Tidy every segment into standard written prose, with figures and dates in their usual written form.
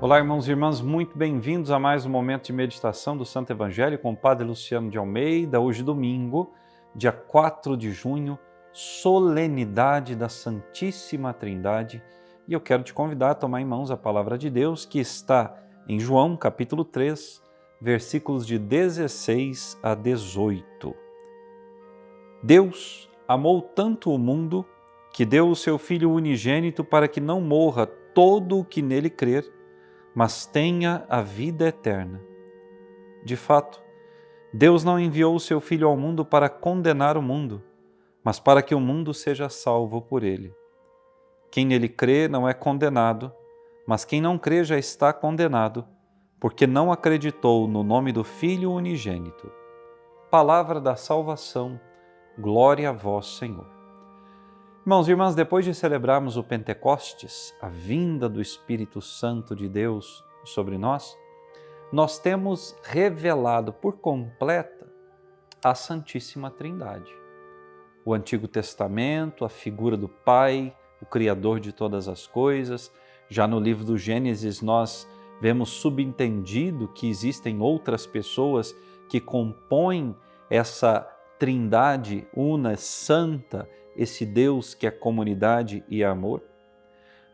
Olá, irmãos e irmãs, muito bem-vindos a mais um momento de meditação do Santo Evangelho com o Padre Luciano de Almeida. Hoje, domingo, dia 4 de junho, solenidade da Santíssima Trindade. E eu quero te convidar a tomar em mãos a Palavra de Deus, que está em João, capítulo 3, versículos de 16 a 18. Deus amou tanto o mundo que deu o seu Filho unigênito para que não morra todo o que nele crer, mas tenha a vida eterna. De fato, Deus não enviou o seu Filho ao mundo para condenar o mundo, mas para que o mundo seja salvo por ele. Quem nele crê não é condenado, mas quem não crê já está condenado, porque não acreditou no nome do Filho unigênito. Palavra da salvação, glória a vós, Senhor. Irmãos e irmãs, depois de celebrarmos o Pentecostes, a vinda do Espírito Santo de Deus sobre nós, nós temos revelado por completa a Santíssima Trindade. O Antigo Testamento, a figura do Pai, o Criador de todas as coisas. Já no livro do Gênesis nós vemos subentendido que existem outras pessoas que compõem essa Trindade una, santa, esse Deus que é comunidade e amor.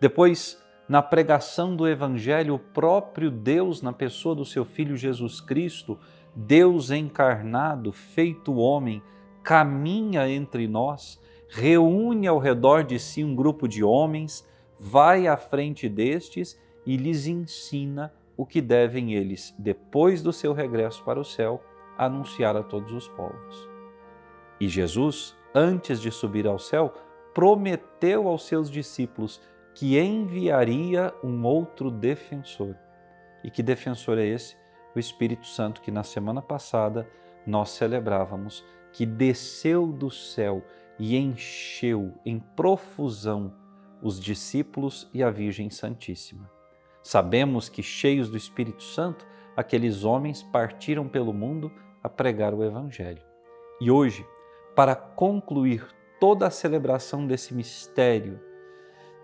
Depois, na pregação do Evangelho, o próprio Deus, na pessoa do seu Filho Jesus Cristo, Deus encarnado, feito homem, caminha entre nós, reúne ao redor de si um grupo de homens, vai à frente destes e lhes ensina o que devem eles, depois do seu regresso para o céu, anunciar a todos os povos. E Jesus, antes de subir ao céu, prometeu aos seus discípulos que enviaria um outro defensor. E que defensor é esse? O Espírito Santo, que na semana passada nós celebrávamos, que desceu do céu e encheu em profusão os discípulos e a Virgem Santíssima. Sabemos que, cheios do Espírito Santo, aqueles homens partiram pelo mundo a pregar o Evangelho. E hoje, para concluir toda a celebração desse mistério,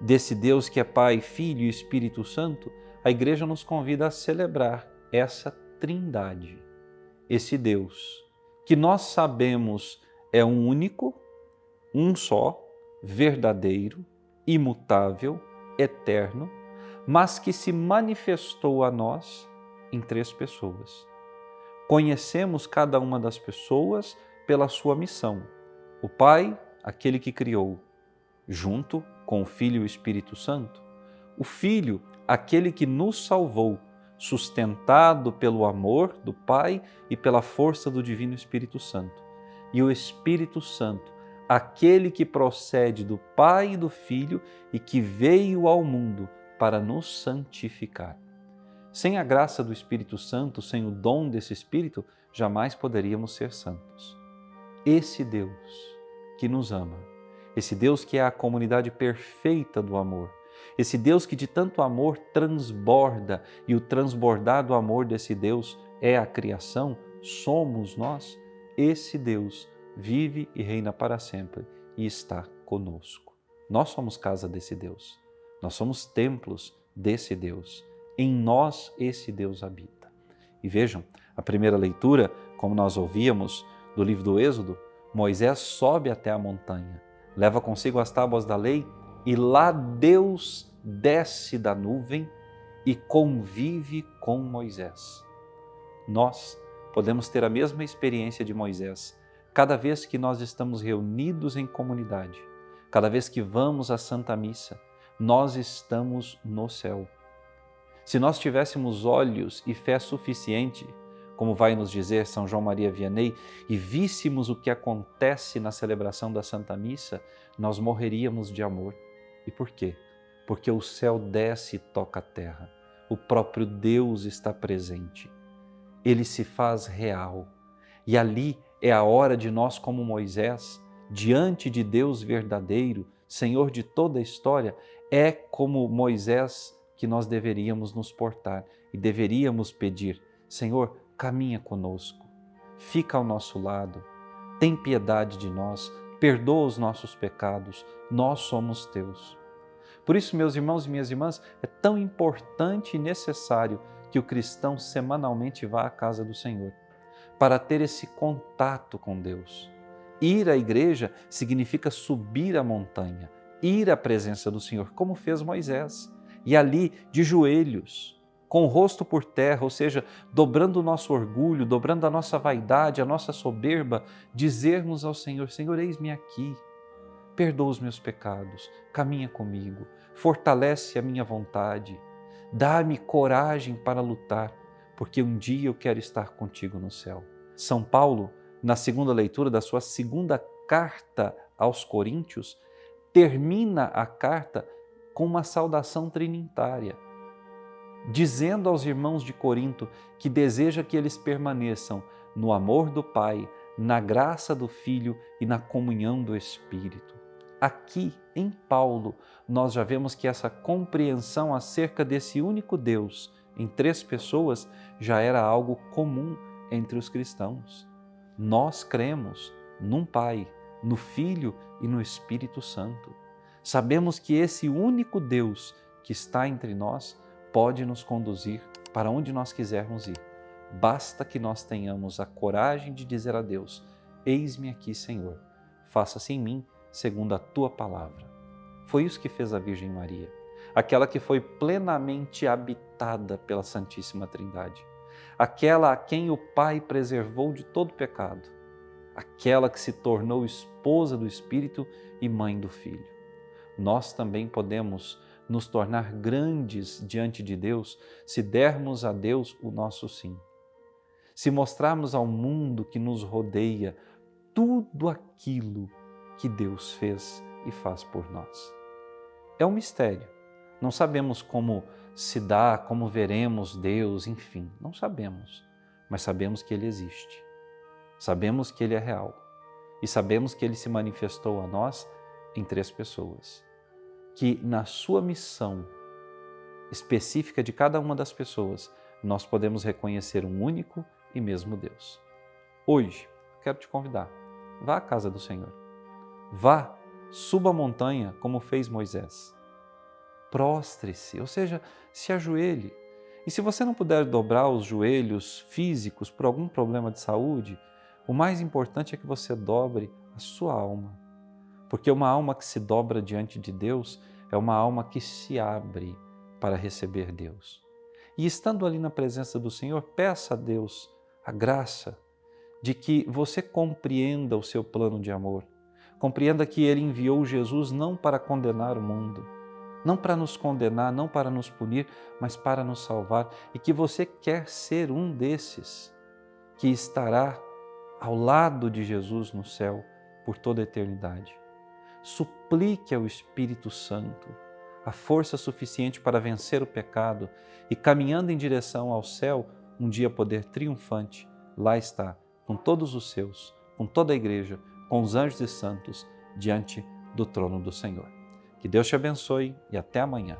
desse Deus que é Pai, Filho e Espírito Santo, a Igreja nos convida a celebrar essa Trindade, esse Deus, que nós sabemos é um único, um só, verdadeiro, imutável, eterno, mas que se manifestou a nós em três pessoas. Conhecemos cada uma das pessoas pela sua missão. O Pai, aquele que criou, junto com o Filho e o Espírito Santo. O Filho, aquele que nos salvou, sustentado pelo amor do Pai e pela força do Divino Espírito Santo. E o Espírito Santo, aquele que procede do Pai e do Filho e que veio ao mundo para nos santificar. Sem a graça do Espírito Santo, sem o dom desse Espírito, jamais poderíamos ser santos. Esse Deus que nos ama, esse Deus que é a comunidade perfeita do amor, esse Deus que de tanto amor transborda, e o transbordar do amor desse Deus é a criação, somos nós, esse Deus vive e reina para sempre e está conosco. Nós somos casa desse Deus, nós somos templos desse Deus, em nós esse Deus habita. E vejam, a primeira leitura, como nós ouvíamos, do livro do Êxodo, Moisés sobe até a montanha, leva consigo as tábuas da lei e lá Deus desce da nuvem e convive com Moisés. Nós podemos ter a mesma experiência de Moisés cada vez que nós estamos reunidos em comunidade, cada vez que vamos à Santa Missa, nós estamos no céu. Se nós tivéssemos olhos e fé suficiente, como vai nos dizer São João Maria Vianney, e víssemos o que acontece na celebração da Santa Missa, nós morreríamos de amor. E por quê? Porque o céu desce e toca a terra. O próprio Deus está presente. Ele se faz real. E ali é a hora de nós, como Moisés, diante de Deus verdadeiro, Senhor de toda a história, é como Moisés que nós deveríamos nos portar e deveríamos pedir: Senhor, caminha conosco, fica ao nosso lado, tem piedade de nós, perdoa os nossos pecados, nós somos teus. Por isso, meus irmãos e minhas irmãs, é tão importante e necessário que o cristão semanalmente vá à casa do Senhor, para ter esse contato com Deus. Ir à igreja significa subir a montanha, ir à presença do Senhor, como fez Moisés. E ali, de joelhos, com o rosto por terra, ou seja, dobrando o nosso orgulho, dobrando a nossa vaidade, a nossa soberba, dizermos ao Senhor: Senhor, eis-me aqui, perdoa os meus pecados, caminha comigo, fortalece a minha vontade, dá-me coragem para lutar, porque um dia eu quero estar contigo no céu. São Paulo, na segunda leitura da sua segunda carta aos Coríntios, termina a carta com uma saudação trinitária, dizendo aos irmãos de Corinto que deseja que eles permaneçam no amor do Pai, na graça do Filho e na comunhão do Espírito. Aqui, em Paulo, nós já vemos que essa compreensão acerca desse único Deus em três pessoas já era algo comum entre os cristãos. Nós cremos num Pai, no Filho e no Espírito Santo. Sabemos que esse único Deus que está entre nós pode nos conduzir para onde nós quisermos ir. Basta que nós tenhamos a coragem de dizer a Deus: eis-me aqui, Senhor, faça-se em mim segundo a tua palavra. Foi isso que fez a Virgem Maria, aquela que foi plenamente habitada pela Santíssima Trindade, aquela a quem o Pai preservou de todo pecado, aquela que se tornou esposa do Espírito e mãe do Filho. Nós também podemos nos tornar grandes diante de Deus se dermos a Deus o nosso sim. Se mostrarmos ao mundo que nos rodeia tudo aquilo que Deus fez e faz por nós. É um mistério. Não sabemos como se dá, como veremos Deus, enfim, não sabemos. Mas sabemos que Ele existe. Sabemos que Ele é real. E sabemos que Ele se manifestou a nós em três pessoas. Que na sua missão específica de cada uma das pessoas, nós podemos reconhecer um único e mesmo Deus. Hoje, quero te convidar, vá à casa do Senhor. Vá, suba a montanha como fez Moisés. Prostre-se, ou seja, se ajoelhe. E se você não puder dobrar os joelhos físicos por algum problema de saúde, o mais importante é que você dobre a sua alma. Porque uma alma que se dobra diante de Deus é uma alma que se abre para receber Deus. E estando ali na presença do Senhor, peça a Deus a graça de que você compreenda o seu plano de amor. Compreenda que Ele enviou Jesus não para condenar o mundo, não para nos condenar, não para nos punir, mas para nos salvar, e que você quer ser um desses que estará ao lado de Jesus no céu por toda a eternidade. Suplique ao Espírito Santo a força suficiente para vencer o pecado e, caminhando em direção ao céu, um dia poder triunfante lá estar com todos os seus, com toda a igreja, com os anjos e santos diante do trono do Senhor. Que Deus te abençoe e até amanhã.